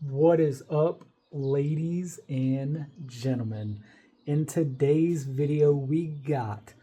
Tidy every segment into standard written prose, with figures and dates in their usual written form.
What is up, ladies and gentlemen? In today's video, we got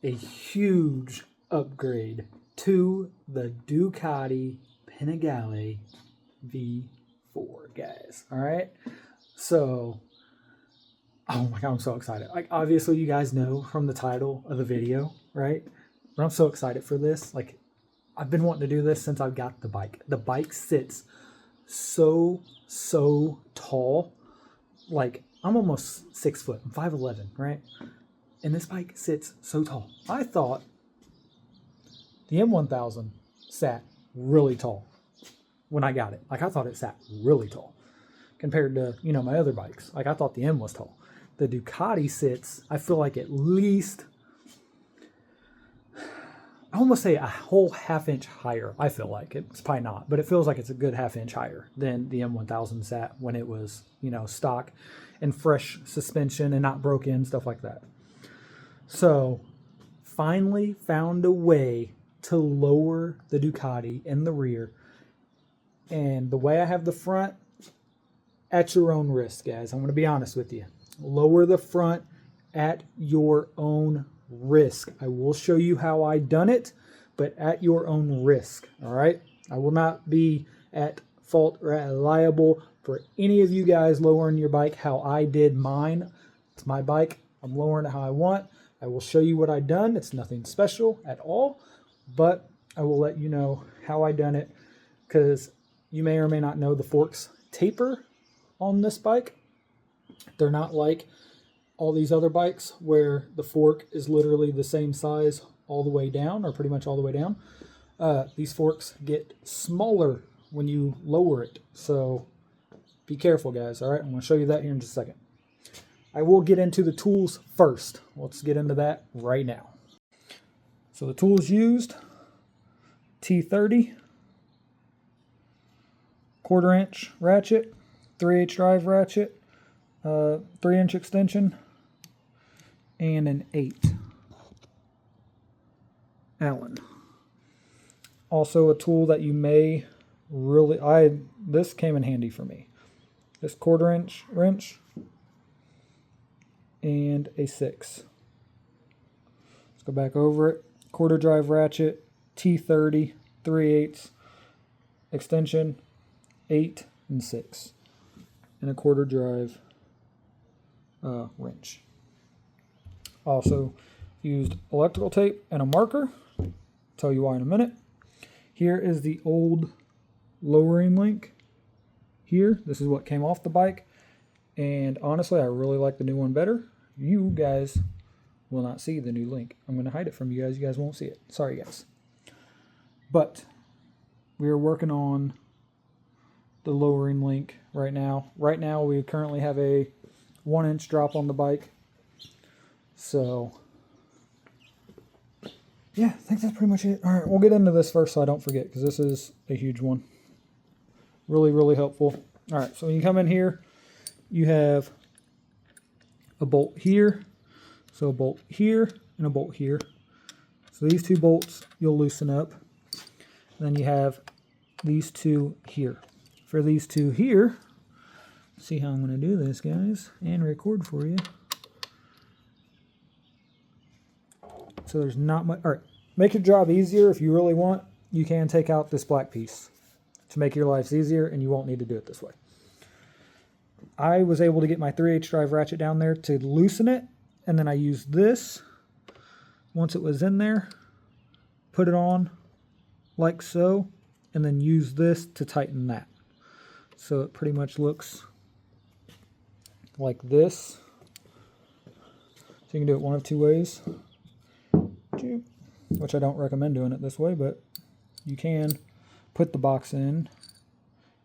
a huge upgrade to the Ducati Panigale V4, guys. All right. So, oh my God, I'm so excited. Like, obviously, you guys know from the title of the video, right? But I'm so excited for this. Like, I've been wanting to do this since I've got the bike. The bike sits so tall. Like, I'm almost 6 foot. I'm 5'11", right? And this bike sits so tall. I thought the M1000 sat really tall when I got it. Like, I thought it sat really tall compared to, my other bikes. Like, I thought the M was tall. The Ducati sits, I feel like, at least, I almost say a whole half-inch higher. I feel like it's probably not, but it feels like it's a good half-inch higher than the M1000 sat when it was, stock and fresh suspension and not broke in, stuff like that. So, finally found a way to lower the Ducati in the rear. And the way I have the front, at your own risk, guys. I'm going to be honest with you. Lower the front at your own risk. I will show you how I done it, but at your own risk. All right. I will not be at fault or liable for any of you guys lowering your bike how I did mine. It's my bike. I'm lowering it how I want. I will show you what I done. It's nothing special at all, but I will let you know how I done it, because you may or may not know the forks taper on this bike. They're not like all these other bikes where the fork is literally the same size all the way down, or pretty much all the way down. These forks get smaller when you lower it, so be careful, guys. All right, I'm going to show you that here in just a second. I will get into the tools first. Let's get into that right now. So the tools used: T30, 1/4 inch ratchet, 3/8 drive ratchet, 3-inch extension, and an 8 Allen. Also a tool that you may really, this came in handy for me. This 1/4 inch wrench and a 6. Let's go back over it. 1/4 drive ratchet, T30, 3/8 extension, 8 and 6, and a 1/4 drive wrench. Also used electrical tape and a marker. Tell you why in a minute. Here is the old lowering link. Here, this is what came off the bike, and honestly, I really like the new one better. You guys will not see the new link. I'm going to hide it from you guys. You guys won't see it. Sorry, guys. But we are working on the lowering link right now. Right now, we currently have a 1-inch drop on the bike. So, yeah, I think that's pretty much it. All right, we'll get into this first so I don't forget, because this is a huge one. Really helpful. All right, so when you come in here, you have a bolt here, so a bolt here, and a bolt here. So these 2 bolts you'll loosen up. Then you have these 2 here. For these 2 here, see how I'm going to do this, guys, and record for you. So there's not much. All right, make your job easier if you really want. You can take out this black piece to make your lives easier, and you won't need to do it this way. I was able to get my 3/8 drive ratchet down there to loosen it, and then I used this once it was in there, put it on like so, and then use this to tighten that. So it pretty much looks like this. So you can do it one of 2 ways, which I don't recommend doing it this way, but you can put the box in,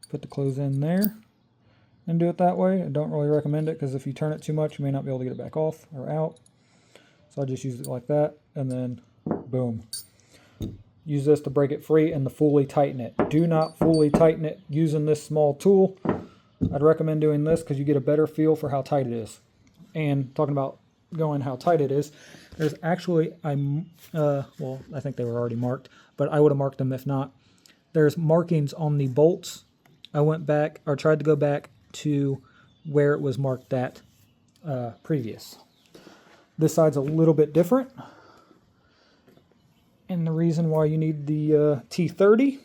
put the clothes in there, and do it that way. I don't really recommend it, because if you turn it too much, you may not be able to get it back off or out. So I just use it like that, and then boom. Use this to break it free and to fully tighten it. Do not fully tighten it using this small tool. I'd recommend doing this because you get a better feel for how tight it is. And talking about going how tight it is, there's actually, well, I think they were already marked, but I would have marked them if not. There's markings on the bolts I went back, or tried to go back to where it was marked at previous. This side's a little bit different. And the reason why you need the T30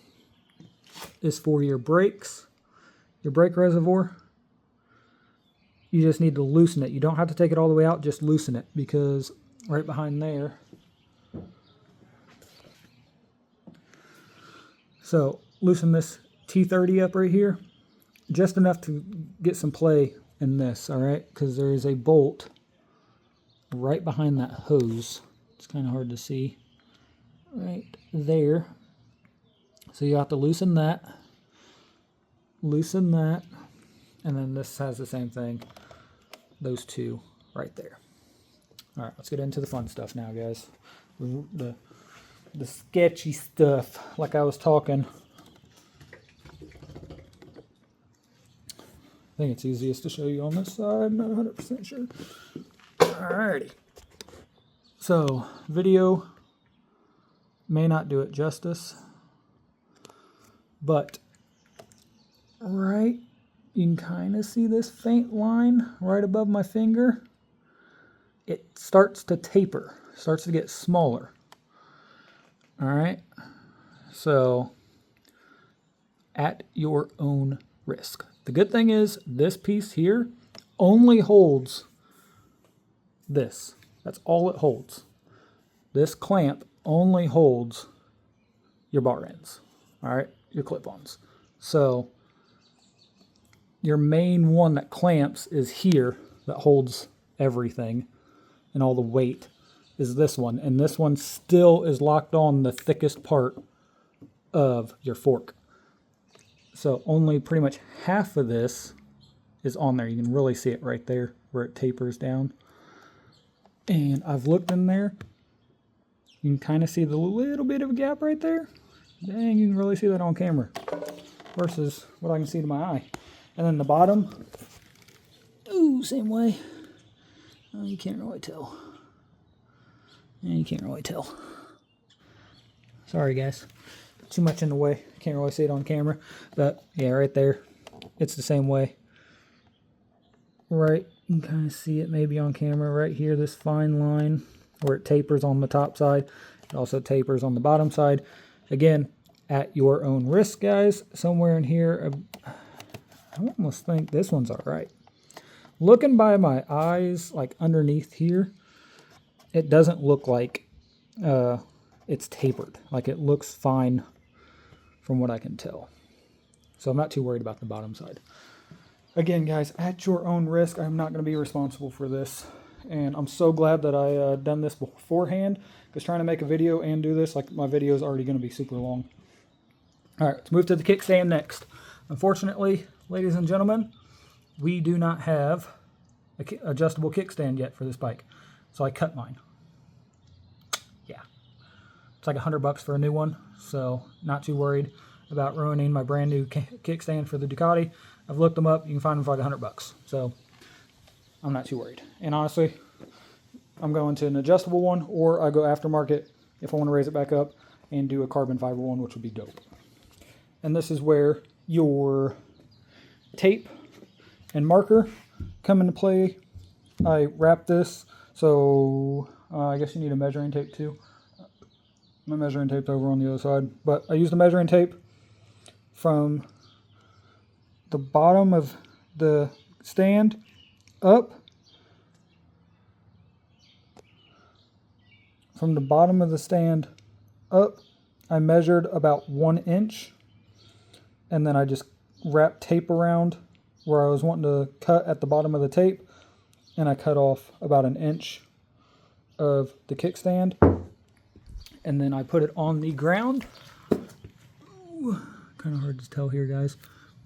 is for your brakes, your brake reservoir. You just need to loosen it. You don't have to take it all the way out, just loosen it, because right behind there. So loosen this T30 up right here, just enough to get some play in this, all right? Because there is a bolt right behind that hose. It's kind of hard to see right there. So you have to loosen that, and then this has the same thing, those two right there. All right, let's get into the fun stuff now, guys. The sketchy stuff, like I was talking. I think it's easiest to show you on this side, I'm not 100% sure. Alrighty. So, video may not do it justice, but right, you can kind of see this faint line right above my finger. It starts to taper, starts to get smaller. Alright, so at your own risk. The good thing is this piece here only holds this. That's all it holds. This clamp only holds your bar ends, all right, your clip-ons. So your main one that clamps is here, that holds everything, and all the weight is this one. And this one still is locked on the thickest part of your fork. So only pretty much half of this is on there. You can really see it right there where it tapers down. And I've looked in there. You can kind of see the little bit of a gap right there. Dang, you can really see that on camera versus what I can see to my eye. And then the bottom, ooh, same way. Oh, you can't really tell. Yeah, you can't really tell. Sorry, guys. Too much in the way. Can't really see it on camera. But, yeah, right there. It's the same way. Right, you can kind of see it maybe on camera. Right here, this fine line where it tapers on the top side. It also tapers on the bottom side. Again, at your own risk, guys. Somewhere in here, I almost think this one's all right. Looking by my eyes, like underneath here, it doesn't look like it's tapered. Like it looks fine from what I can tell. So I'm not too worried about the bottom side. Again, guys, at your own risk, I'm not going to be responsible for this. And I'm so glad that I done this beforehand, because trying to make a video and do this, like my video is already going to be super long. All right, let's move to the kickstand next. Unfortunately, ladies and gentlemen, we do not have an adjustable kickstand yet for this bike. So I cut mine. Yeah. It's like $100 for a new one, so not too worried about ruining my brand new kickstand for the Ducati. I've looked them up. You can find them for like $100. So I'm not too worried. And honestly, I'm going to an adjustable one, or I go aftermarket if I want to raise it back up and do a carbon fiber one, which would be dope. And this is where your tape and marker come into play. I wrap this, so I guess you need a measuring tape too. My measuring tape's over on the other side, but I use the measuring tape from the bottom of the stand up. From the bottom of the stand up, I measured about 1 inch, and then I just wrapped tape around where I was wanting to cut at the bottom of the tape, and I cut off about 1 inch of the kickstand, and then I put it on the ground. Kind of hard to tell here, guys.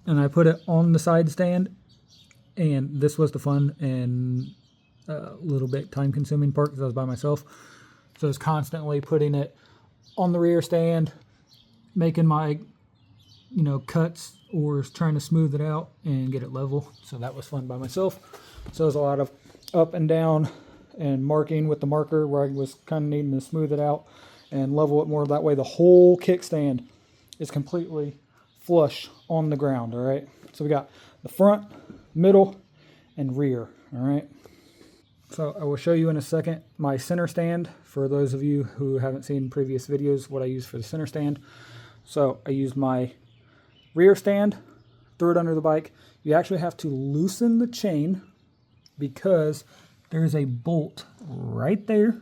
And I put it on the side stand, and this was the fun and a little bit time-consuming part because I was by myself. So I was constantly putting it on the rear stand, making my, cuts or trying to smooth it out and get it level. So that was fun by myself. So there's a lot of up and down and marking with the marker where I was kind of needing to smooth it out and level it more. That way the whole kickstand is completely flush on the ground, all right? So we got the front, middle, and rear, all right? So I will show you in a second my center stand. For those of you who haven't seen previous videos, what I use for the center stand. So I used my rear stand, threw it under the bike. You actually have to loosen the chain because there's a bolt right there.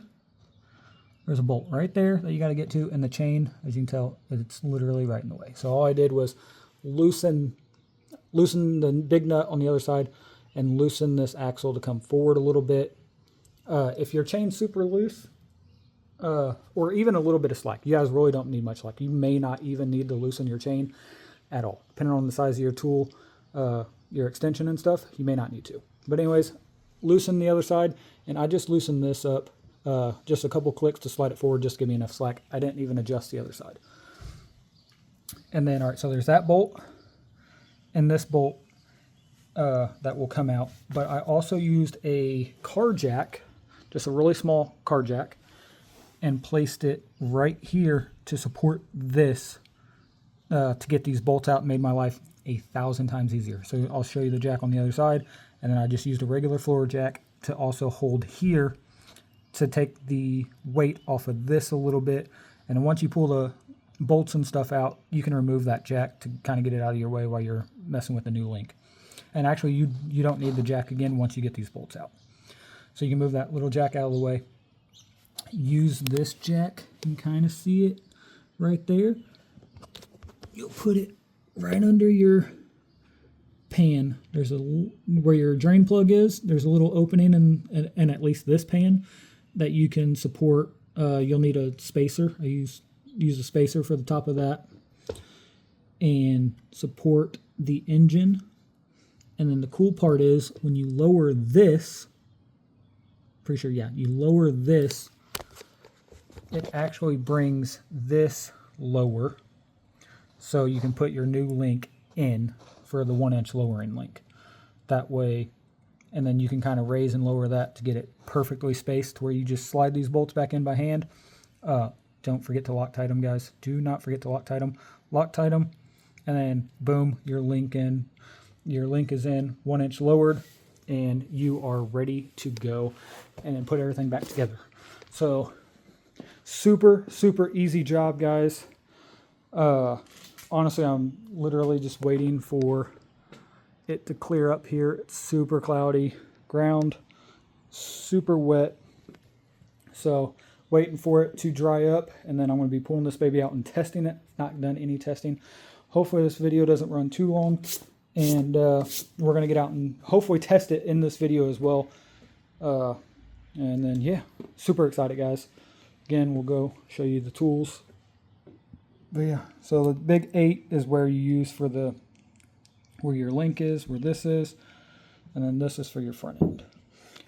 There's a bolt right there that you got to get to, and the chain, as you can tell, it's literally right in the way. So all I did was loosen the big nut on the other side and loosen this axle to come forward a little bit. If your chain's super loose, or even a little bit of slack, you guys really don't need much slack. You may not even need to loosen your chain at all. Depending on the size of your tool, your extension and stuff, you may not need to. But anyways, loosen the other side, and I just loosened this up. Just a couple clicks to slide it forward, just to give me enough slack. I didn't even adjust the other side. And then, all right, so there's that bolt and this bolt that will come out. But I also used a car jack, just a really small car jack, and placed it right here to support this to get these bolts out. Made my life 1,000 times easier. So I'll show you the jack on the other side, and then I just used a regular floor jack to also hold here to take the weight off of this a little bit. And then once you pull the bolts and stuff out, you can remove that jack to kind of get it out of your way while you're messing with the new link. And actually you don't need the jack again once you get these bolts out. So you can move that little jack out of the way. Use this jack, you can kind of see it right there. You'll put it right under your pan. There's where your drain plug is, there's a little opening in at least this pan that you can support. You'll need a spacer. I use a spacer for the top of that, and support the engine. And then the cool part is when you lower this, pretty sure, yeah, you lower this, it actually brings this lower, so you can put your new link in for the 1-inch lowering link. That way, and then you can kind of raise and lower that to get it perfectly spaced to where you just slide these bolts back in by hand. Don't forget to Loctite them, guys. Do not forget to Loctite them. Loctite them, and then boom, your link in. Your link is in, 1-inch lowered, and you are ready to go. And then put everything back together. So super, super easy job, guys. Honestly, I'm literally just waiting for it to clear up here. It's super cloudy, ground, super wet. So waiting for it to dry up, and then I'm going to be pulling this baby out and testing it. Not done any testing. Hopefully this video doesn't run too long, and we're going to get out and hopefully test it in this video as well. And then, yeah, super excited, guys. Again, we'll go show you the tools. But yeah, so the big 8 is where you use for where your link is, where this is, and then this is for your front end.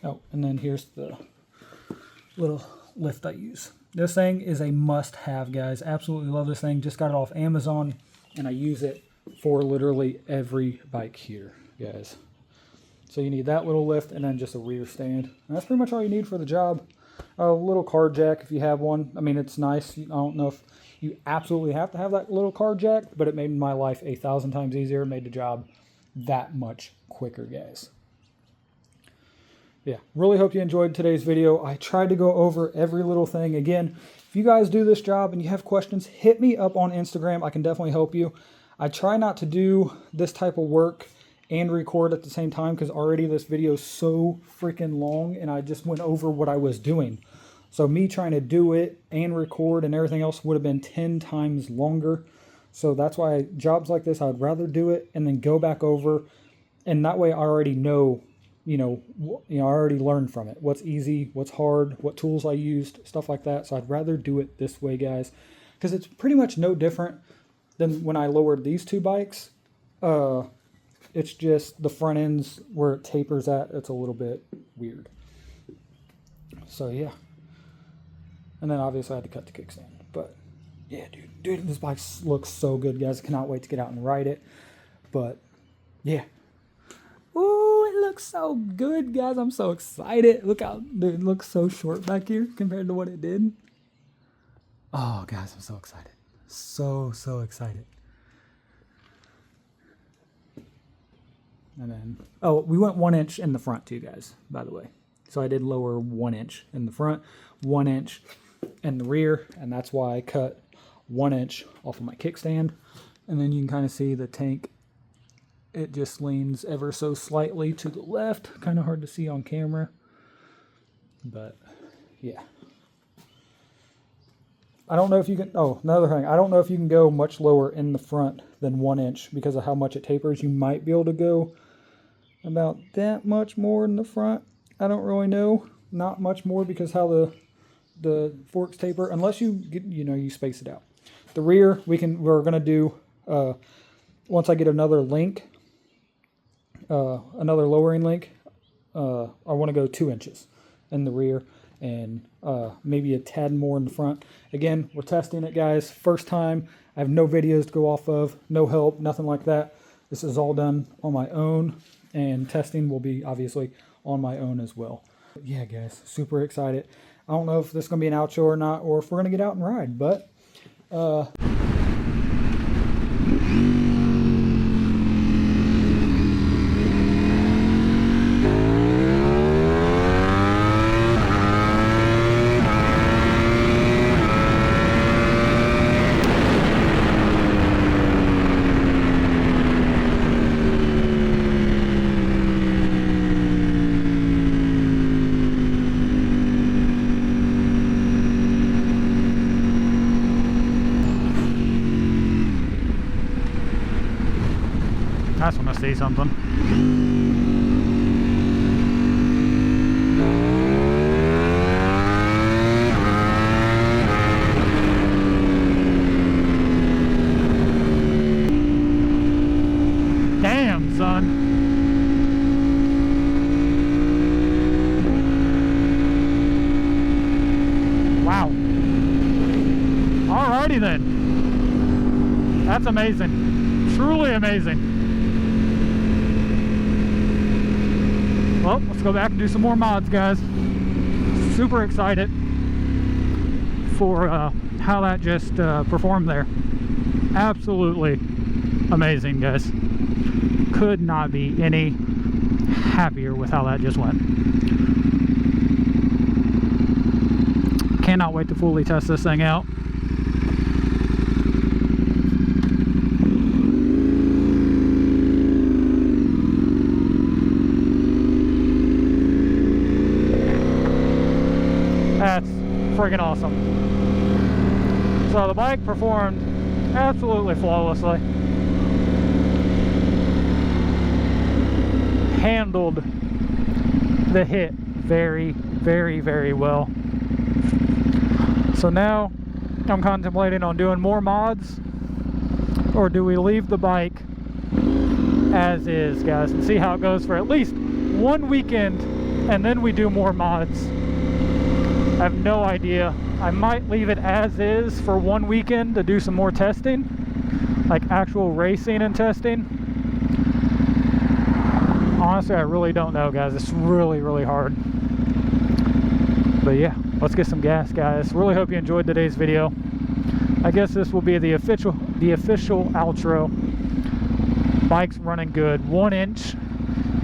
Oh, and then here's the little lift I use. This thing is a must-have, guys. Absolutely love this thing. Just got it off Amazon, and I use it for literally every bike here, guys. So you need that little lift, and then just a rear stand. And that's pretty much all you need for the job. A little car jack if you have one. I mean, it's nice. I don't know if you absolutely have to have that little car jack, but it made my life 1,000 times easier. It made the job that much quicker, guys. Yeah, really hope you enjoyed today's video. I tried to go over every little thing. Again, if you guys do this job and you have questions, hit me up on Instagram. I can definitely help you. I try not to do this type of work and record at the same time because already this video is so freaking long, and I just went over what I was doing. So me trying to do it and record and everything else would have been 10 times longer. So that's why jobs like this, I'd rather do it and then go back over. And that way I already know, I already learned from it. What's easy, what's hard, what tools I used, stuff like that. So I'd rather do it this way, guys, because it's pretty much no different than when I lowered these two bikes. It's just the front ends where it tapers at, it's a little bit weird. So yeah. And then obviously I had to cut the kickstand. But yeah, dude, this bike looks so good, guys. I cannot wait to get out and ride it. But yeah. Ooh, it looks so good, guys. I'm so excited. Look how, dude, it looks so short back here compared to what it did. Oh, guys, I'm so excited. So excited. And then, oh, we went 1 inch in the front too, guys, by the way. So I did lower 1 inch in the front, 1 inch in the rear, and that's why I cut 1 inch off of my kickstand. And then you can kind of see the tank, it just leans ever so slightly to the left. Kind of hard to see on camera, but yeah. I don't know if you can, oh, another thing, I don't know if you can go much lower in the front than 1 inch because of how much it tapers. You might be able to go about that much more in the front. I don't really know. Not much more because how the forks taper, unless you get, you space it out. The rear, we're gonna do, once I get another link, another lowering link, I want to go 2 inches in the rear and maybe a tad more in the front. Again, we're testing it, guys. First time. I have no videos to go off of, no help, nothing like that. This is all done on my own, and testing will be obviously on my own as well. But yeah, guys, super excited. I don't know if this is going to be an outro or not, or if we're going to get out and ride, but I just want to see something. Damn, son. Wow. Alrighty then. That's amazing. Truly amazing. Well, let's go back and do some more mods, guys. Super excited for how that just performed there. Absolutely amazing, guys. Could not be any happier with how that just went. Cannot wait to fully test this thing out. That's freaking awesome. So the bike performed absolutely flawlessly. Handled the hit very, very, very well. So now I'm contemplating on doing more mods, or do we leave the bike as is, guys, and see how it goes for at least one weekend, and then we do more mods. I have no idea. I might leave it as is for one weekend to do some more testing, like actual racing and testing. Honestly, I really don't know, guys. It's really, really hard. But yeah, let's get some gas, guys. Really hope you enjoyed today's video. I guess this will be the official outro. Bike's running good. 1 inch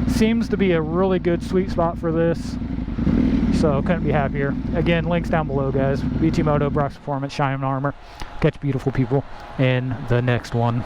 seems to be a really good sweet spot for this. So couldn't be happier. Again, links down below, guys. BT Moto, Brock's Performance, Shine Armor. Catch beautiful people in the next one.